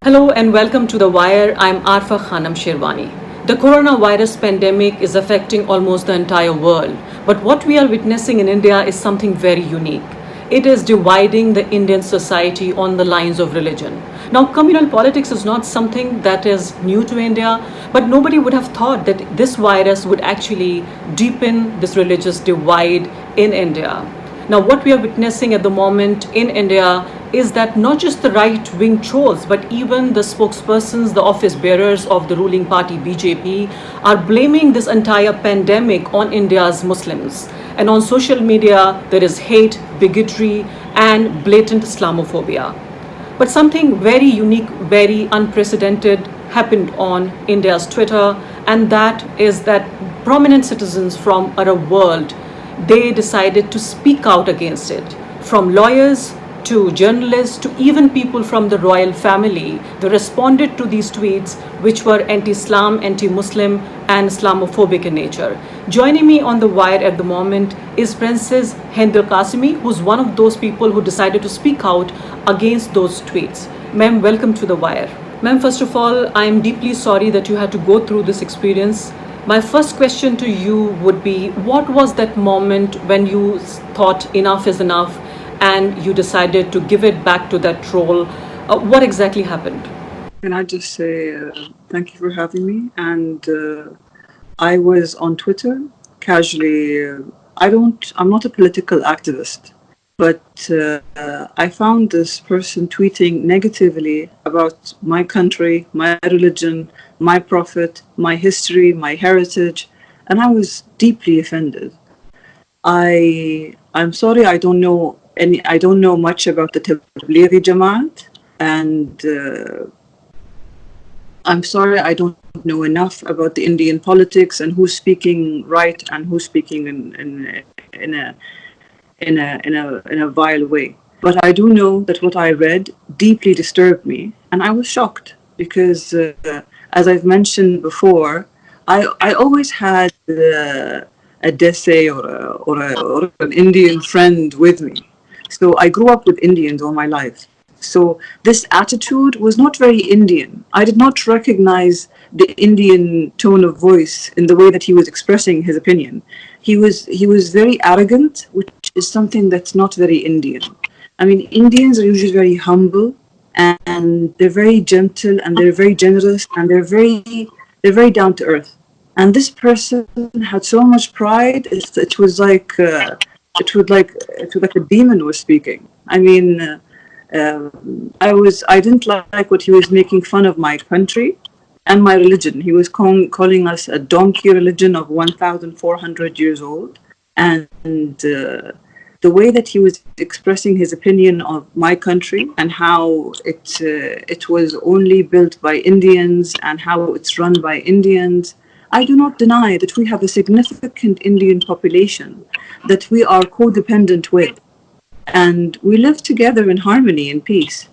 Hello and welcome to The Wire. I'm Arfa Khanam Shirwani. The coronavirus pandemic is affecting almost the entire world, but what we are witnessing in India is something very unique. It is dividing the Indian society on the lines of religion. Now, communal politics is not something that is new to India, but nobody would have thought that this virus would actually deepen this religious divide in India. Now, what we are witnessing at the moment in India is that not just the right wing trolls, but even the spokespersons, the office bearers of the ruling party BJP, are blaming this entire pandemic on India's Muslims. And on social media, there is hate, bigotry, and blatant Islamophobia. But something very unique, very unprecedented happened on India's Twitter, and that is that prominent citizens from around the world, they decided to speak out against it. From lawyers to journalists to even people from the royal family, they responded to these tweets which were anti-Islam, anti-Muslim and Islamophobic in nature. Joining me on the wire at the moment is Princess Hindal Kasimi, who's one of those people who decided to speak out against those tweets. Ma'am, welcome to the wire. Ma'am, first of all, I am deeply sorry that you had to go through this experience. My first question to you would be, what was that moment when you thought enough is enough and you decided to give it back to that troll? What exactly happened? Can I just say thank you for having me? And I was on Twitter casually. I'm not a political activist, but I found this person tweeting negatively about my country, my religion, my prophet, my history, my heritage, and I was deeply offended. I'm sorry, I don't know much about the Tablighi Jamaat, and I'm sorry I don't know enough about the Indian politics and who's speaking right and who's speaking in a vile way. But I do know that what I read deeply disturbed me, and I was shocked because, as I've mentioned before, I always had a Desi or an Indian friend with me. So I grew up with Indians all my life. So this attitude was not very Indian. I did not recognize the Indian tone of voice in the way that he was expressing his opinion. He was very arrogant, which is something that's not very Indian. I mean, Indians are usually very humble and they're very gentle and they're very generous and they're very down to earth. And this person had so much pride. It was like a demon was speaking. I mean, I didn't like what he was making fun of my country and my religion. He was calling us a donkey religion of 1,400 years old, and the way that he was expressing his opinion of my country and how it was only built by Indians and how it's run by Indians. I do not deny that we have a significant Indian population that we are codependent with, and we live together in harmony and peace.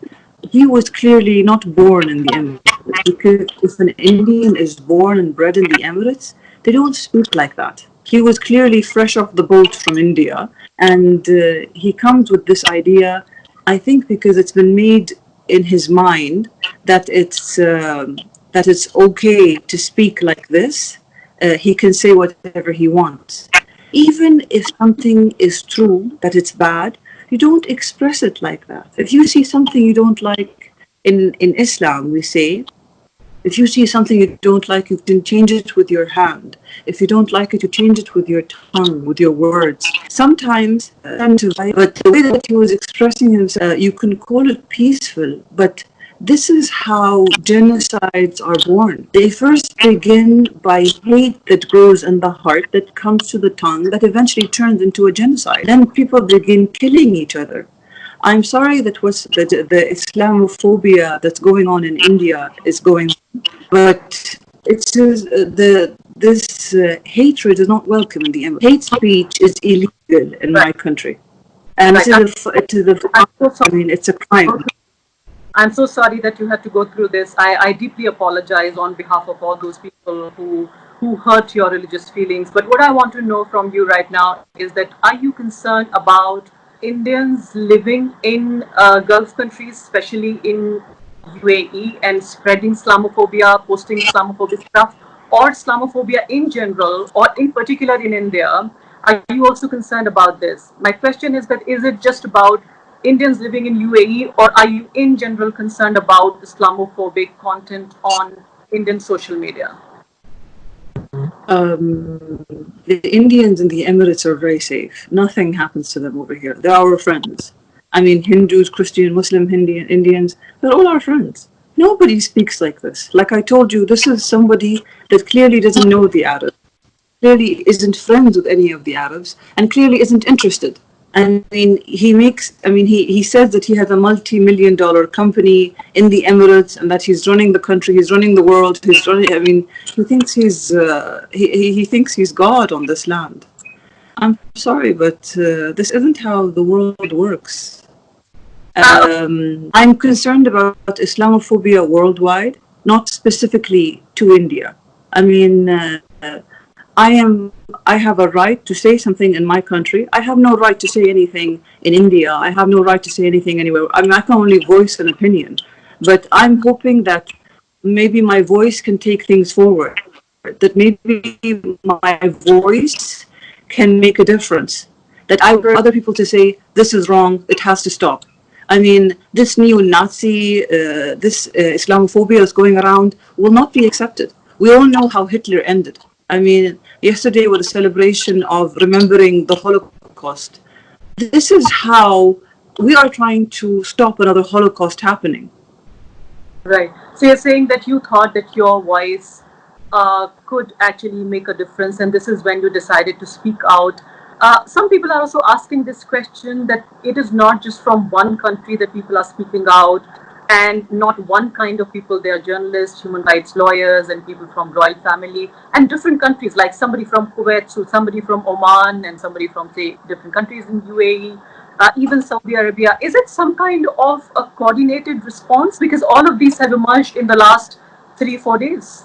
He was clearly not born in the Emirates, because if an Indian is born and bred in the Emirates, they don't speak like that. He was clearly fresh off the boat from India, and he comes with this idea, I think because it's been made in his mind that it's okay to speak like this. He can say whatever he wants. Even if something is true, that it's bad, you don't express it like that. If you see something you don't like in Islam, we say, if you see something you don't like, you can change it with your hand. If you don't like it, you change it with your tongue, with your words. Sometimes, but the way that he was expressing himself, you can call it peaceful, but this is how genocides are born. They first begin by hate that grows in the heart, that comes to the tongue, that eventually turns into a genocide. Then people begin killing each other. I'm sorry that the Islamophobia that's going on in India is going on, but it's just, this hatred is not welcome in the Emirates. Hate speech is illegal in my country, and it's a crime. I'm so sorry that you had to go through this. I deeply apologize on behalf of all those people who hurt your religious feelings. But what I want to know from you right now is that are you concerned about Indians living in Gulf countries, especially in UAE and spreading Islamophobia, posting Islamophobic stuff, or Islamophobia in general, or in particular in India? Are you also concerned about this? My question is that is it just about Indians living in UAE, or are you in general concerned about Islamophobic content on Indian social media? The Indians in the Emirates are very safe. Nothing happens to them over here. They're our friends. I mean, Hindus, Christian, Muslim, Indians, they're all our friends. Nobody speaks like this. Like I told you, this is somebody that clearly doesn't know the Arabs, clearly isn't friends with any of the Arabs, and clearly isn't interested. I mean, he says that he has a multi-million-dollar company in the Emirates and that he's running the country, he's running the world, I mean, he thinks he's God on this land. I'm sorry, but this isn't how the world works. I'm concerned about Islamophobia worldwide, not specifically to India. I mean, I have a right to say something in my country. I have no right to say anything in India. I have no right to say anything anywhere. I mean, I can only voice an opinion. But I'm hoping that maybe my voice can take things forward, that maybe my voice can make a difference, that I want other people to say, this is wrong, it has to stop. I mean, this neo-Nazi, this Islamophobia that's going around will not be accepted. We all know how Hitler ended. I mean, yesterday was a celebration of remembering the Holocaust. This is how we are trying to stop another Holocaust happening. Right. So you're saying that you thought that your voice could actually make a difference, and this is when you decided to speak out. Some people are also asking this question, that it is not just from one country that people are speaking out, and not one kind of people. They are journalists, human rights lawyers, and people from royal family, and different countries, like somebody from Kuwait, so somebody from Oman, and somebody from, say, different countries in UAE, even Saudi Arabia. Is it some kind of a coordinated response? Because all of these have emerged in the last 3-4 days.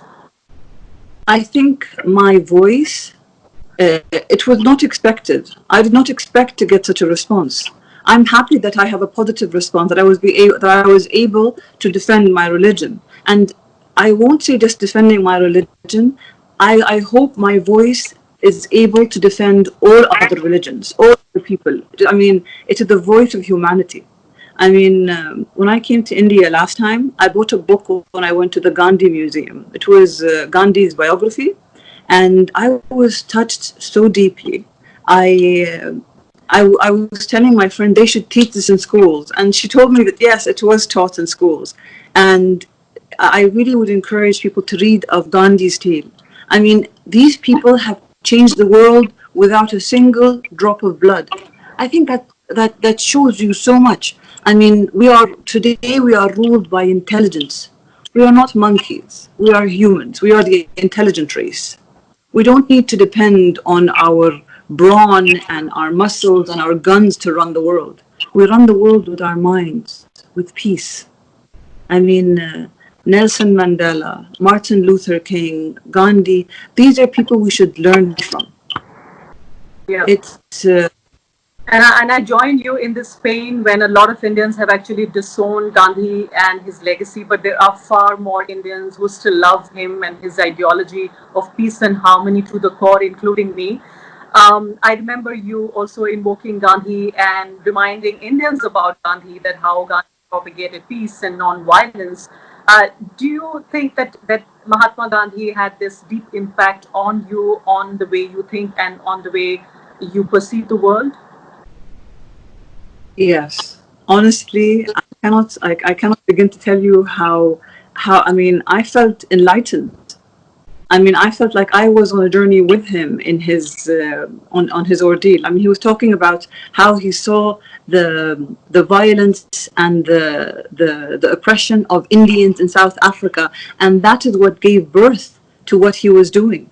I think my voice, it was not expected. I did not expect to get such a response. I'm happy that I have a positive response, that I was able to defend my religion. And I won't say just defending my religion. I hope my voice is able to defend all other religions, all other people. I mean, it is the voice of humanity. I mean, when I came to India last time, I bought a book when I went to the Gandhi Museum. It was Gandhi's biography, and I was touched so deeply. I was telling my friend they should teach this in schools, and she told me that yes, it was taught in schools. And I really would encourage people to read of Gandhi's tale. I mean, these people have changed the world without a single drop of blood. I think that shows you so much. I mean, today we are ruled by intelligence. We are not monkeys. We are humans. We are the intelligent race. We don't need to depend on our brawn and our muscles and our guns to run the world. We run the world with our minds, with peace. I mean, Nelson Mandela, Martin Luther King, Gandhi, these are people we should learn from. Yeah. It's and I join you in this pain when a lot of Indians have actually disowned Gandhi and his legacy, but there are far more Indians who still love him and his ideology of peace and harmony to the core, including me. I remember you also invoking Gandhi and reminding Indians about Gandhi, that how Gandhi propagated peace and non-violence. Do you think that Mahatma Gandhi had this deep impact on you, on the way you think and on the way you perceive the world? Yes, honestly, I cannot begin to tell you how I mean, I felt enlightened. I mean, I felt like I was on a journey with him in his on his ordeal. I mean, he was talking about how he saw the violence and the oppression of Indians in South Africa, and that is what gave birth to what he was doing.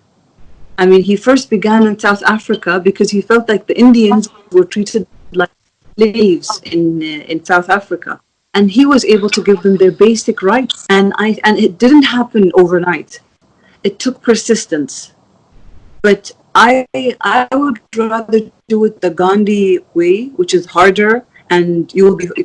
I mean, he first began in South Africa because he felt like the Indians were treated like slaves in South Africa, and he was able to give them their basic rights. And it didn't happen overnight. It took persistence. But I would rather do it the Gandhi way, which is harder, and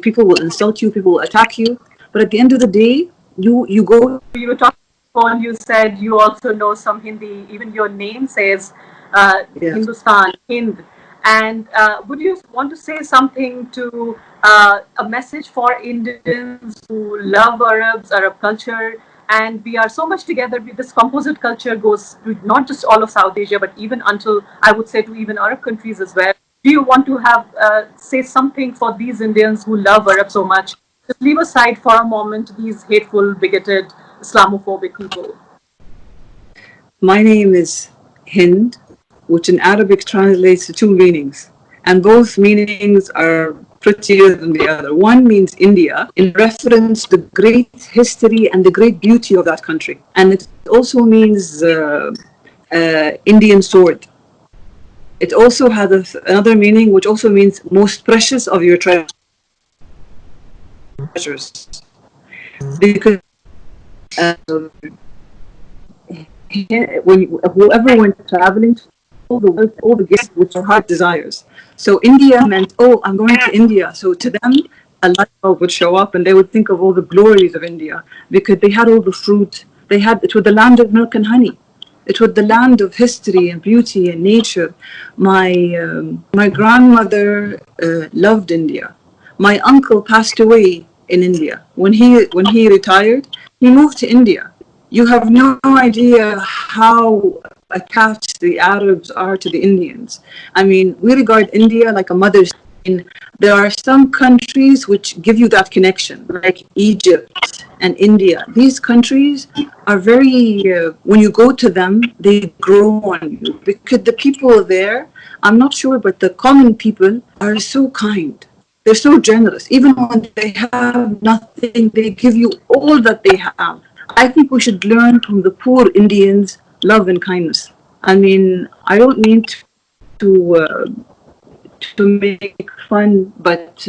people will insult you, people will attack you. But at the end of the day, you go. You were talking on, you said you also know some Hindi. Even your name says Yes. Hindustan, Hind. And would you want to say something to a message for Indians who love Arabs, Arab culture? And we are so much together. This composite culture goes to not just all of South Asia, but even until I would say to even Arab countries as well. Do you want to have say something for these Indians who love Arab so much? Just leave aside for a moment these hateful, bigoted, Islamophobic people. My name is Hind, which in Arabic translates to two meanings, and both meanings are prettier than the other. One means India, in reference to the great history and the great beauty of that country, and it also means Indian sword. It also has another meaning, which also means most precious of your treasures, because when whoever went traveling, all the gifts which your heart desires. So India meant, oh, I'm going to India. So to them, a light bulb would show up, and they would think of all the glories of India because they had all the fruit. It was the land of milk and honey. It was the land of history and beauty and nature. My grandmother loved India. My uncle passed away in India. When he retired, he moved to India. You have no idea how attached the Arabs are to the Indians. I mean, we regard India like a mother's. There are some countries which give you that connection, like Egypt and India. These countries are very, when you go to them, they grow on you. Because the people there, I'm not sure, but the common people are so kind. They're so generous. Even when they have nothing, they give you all that they have. I think we should learn from the poor Indians love and kindness. I mean, I don't mean to make fun, but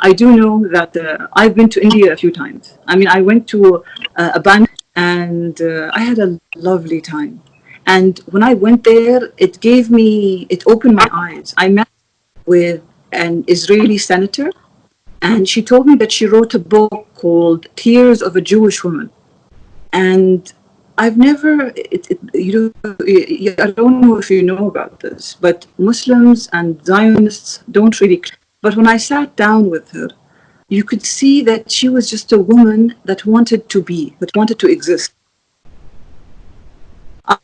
I do know that I've been to India a few times. I mean, I went to a bank, and I had a lovely time. And when I went there, it opened my eyes. I met with an Israeli senator, and she told me that she wrote a book called Tears of a Jewish Woman. And I've never, I don't know if you know about this, but Muslims and Zionists don't really. But when I sat down with her, you could see that she was just a woman that wanted to exist.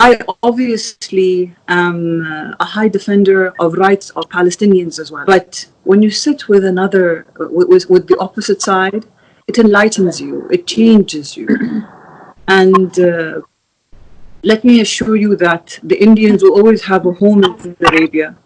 I obviously am a high defender of rights of Palestinians as well. But when you sit with with the opposite side, it enlightens you, it changes you. And let me assure you that the Indians will always have a home in Saudi Arabia.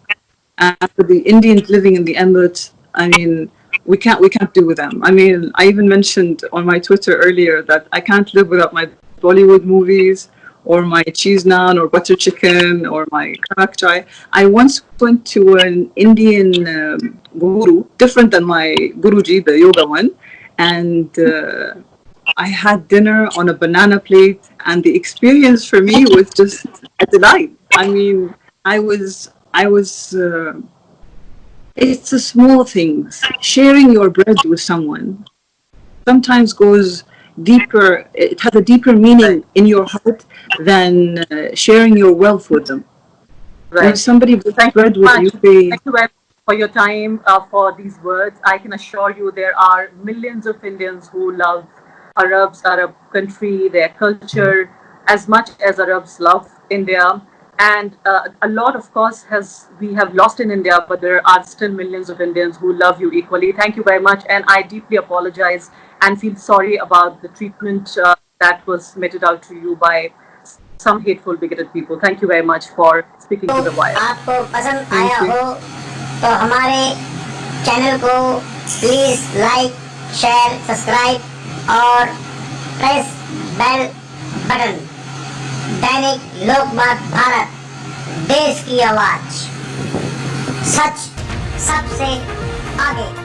And for the Indians living in the Emirates, I mean, we can't do with them. I mean, I even mentioned on my Twitter earlier that I can't live without my Bollywood movies, or my cheese naan, or butter chicken, or my karak chai. I once went to an Indian guru, different than my Guruji, the yoga one, and I had dinner on a banana plate, and the experience for me was just a delight. I mean, it's the small things. Sharing your bread with someone sometimes goes deeper. It has a deeper meaning in your heart than sharing your wealth with them. Right. When somebody breaks bread with you, thank you very much for your time, for these words. I can assure you there are millions of Indians who love Arabs, Arab country, their culture, as much as Arabs love India. And a lot, of course, we have lost in India, but there are still millions of Indians who love you equally. Thank you very much. And I deeply apologize and feel sorry about the treatment that was meted out to you by some hateful, bigoted people. Thank you very much for speaking to The Wire. आपको पसंद आया हो तो हमारे channel को please like, share, subscribe और press bell button. दैनिक लोकमत भारत, देश की आवाज, सच सबसे आगे।